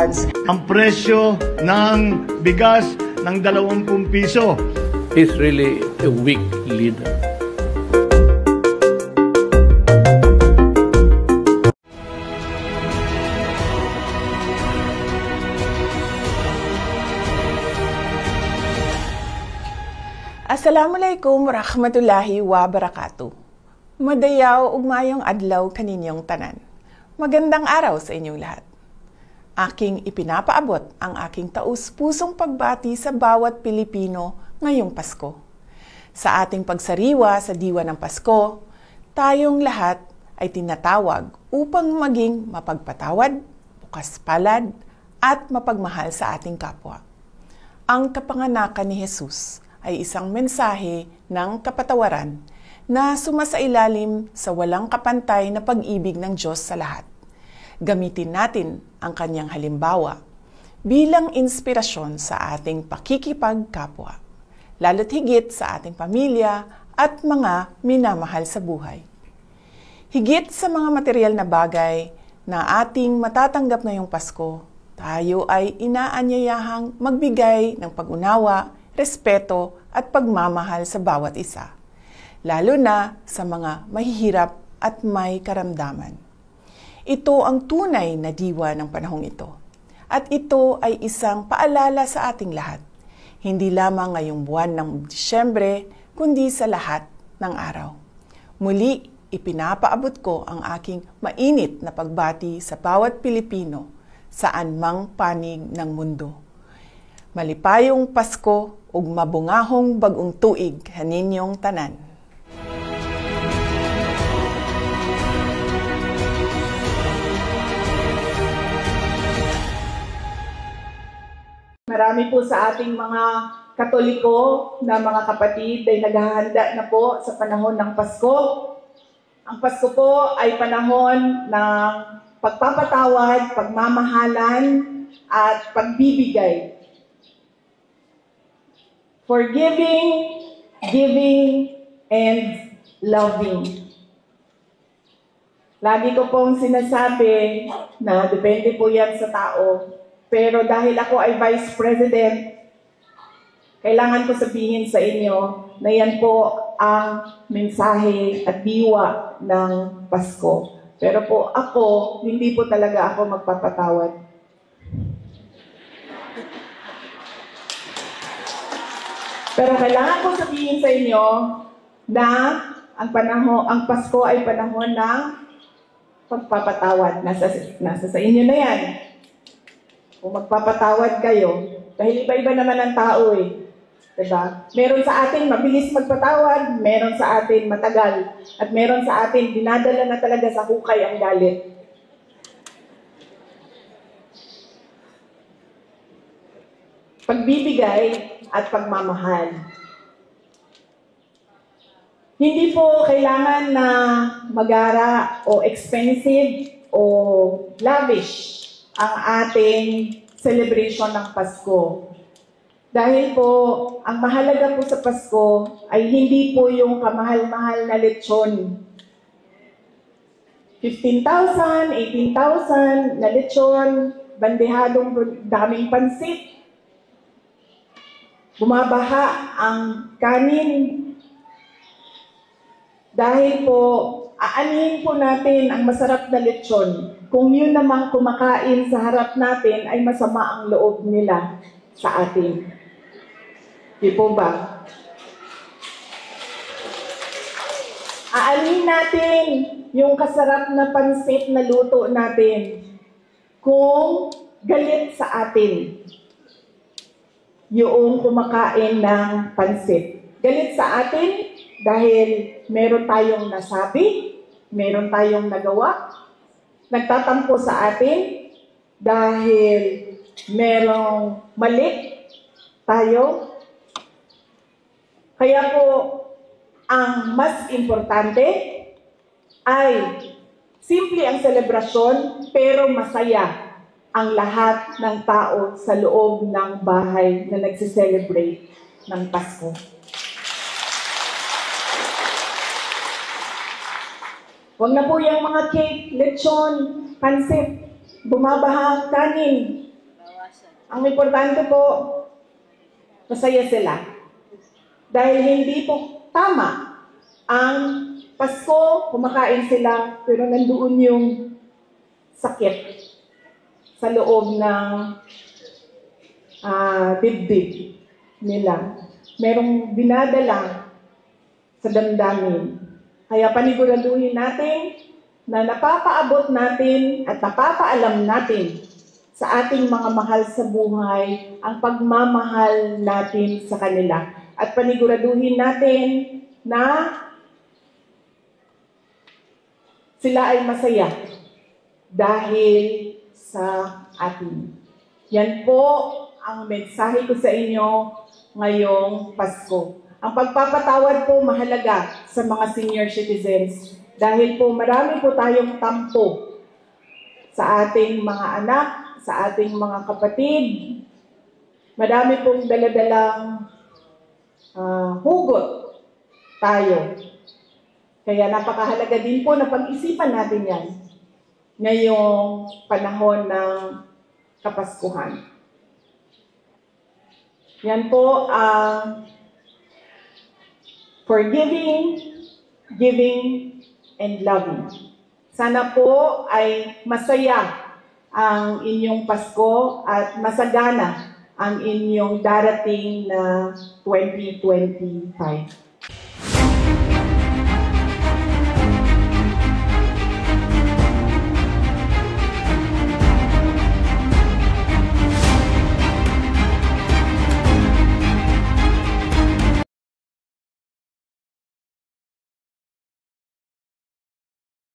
funds. Ang presyo ng bigas ng 20 piso. He's really a weak leader. Assalamualaikum warahmatullahi wabarakatuh. Madayaw ug maayong adlaw kaninyong tanan. Magandang araw sa inyong lahat. Aking ipinapaabot ang aking taus-pusong pagbati sa bawat Pilipino ngayong Pasko. Sa ating pagsariwa sa diwa ng Pasko, tayong lahat ay tinatawag upang maging mapagpatawad, bukas palad, at mapagmahal sa ating kapwa. Ang kapanganakan ni Jesus ay isang mensahe ng kapatawaran na sumasailalim sa walang kapantay na pag-ibig ng Diyos sa lahat. Gamitin natin ang kanyang halimbawa bilang inspirasyon sa ating pakikipagkapwa, lalo't higit sa ating pamilya at mga minamahal sa buhay. Higit sa mga material na bagay na ating matatanggap ngayong Pasko, tayo ay inaanyayahang magbigay ng pag-unawa, respeto at pagmamahal sa bawat isa, lalo na sa mga mahihirap at may karamdaman. Ito ang tunay na diwa ng panahong ito. At ito ay isang paalala sa ating lahat, hindi lamang ngayong buwan ng Disyembre, kundi sa lahat ng araw. Muli, ipinapaabot ko ang aking mainit na pagbati sa bawat Pilipino saan mang panig ng mundo. Malipayong Pasko ug mabungahong bagong tuig kaninyong tanan. Marami po sa ating mga Katoliko na mga kapatid ay naghahanda na po sa panahon ng Pasko. Ang Pasko po ay panahon ng pagpapatawad, pagmamahalan at pagbibigay. Forgiving, giving, and loving. Lagi ko pong sinasabi na depende po yan sa tao. Pero dahil ako ay Vice President, kailangan ko sabihin sa inyo na yan po ang mensahe at diwa ng Pasko. Pero po ako, hindi po talaga ako magpapatawad. Pero kailangan ko sabihin sa inyo na ang Pasko ay panahon ng pagpapatawad. Nasa sa inyo na yan. Kung magpapatawad kayo, dahil iba-iba naman ang tao eh. Diba? Meron sa atin mabilis magpatawad, meron sa atin matagal, at meron sa atin dinadala na talaga sa hukay ang galit. Pagbibigay at pagmamahal. Hindi po kailangan na magara o expensive o lavish ang ating celebration ng Pasko. Dahil po, ang mahalaga po sa Pasko ay hindi po yung kamahal-mahal na lechon. 15,000, 18,000 na lechon, bandehadong daming pansit. Bumabaha ang kanin. Dahil po, aanihin po natin ang masarap na lechon. Kung yun namang kumakain sa harap natin ay masama ang loob nila sa atin. Di po ba? Aanihin natin yung kasarap na pansit na luto natin kung galit sa atin yung kumakain ng pansit. Galit sa atin dahil meron tayong nasabi, meron tayong nagawa. Nagtatampo sa atin dahil merong mali tayo. Kaya po, ang mas importante ay simple ang selebrasyon pero masaya ang lahat ng tao sa loob ng bahay na nagsiselebrate ng Pasko. Huwag na po yung mga cake, lechon, pansit, bumabaha ang kanin. Ang importante po, masaya sila. Dahil hindi po tama ang Pasko, kumakain sila, pero nandoon yung sakit sa loob ng dibdib nila. Merong dinadala sa damdamin. Kaya paniguraduhin natin na napapaabot natin at napapaalam natin sa ating mga mahal sa buhay ang pagmamahal natin sa kanila. At paniguraduhin natin na sila ay masaya dahil sa atin. Yan po ang mensahe ko sa inyo ngayong Pasko. Ang pagpapatawad po mahalaga sa mga senior citizens dahil po marami po tayong tampo sa ating mga anak, sa ating mga kapatid. Marami pong daladalang hugot tayo. Kaya napakahalaga din po na pag-isipan natin yan ngayong panahon ng Kapaskuhan. Yan po ang forgiving, giving, and loving. Sana po ay masaya ang inyong Pasko at masagana ang inyong darating na 2025.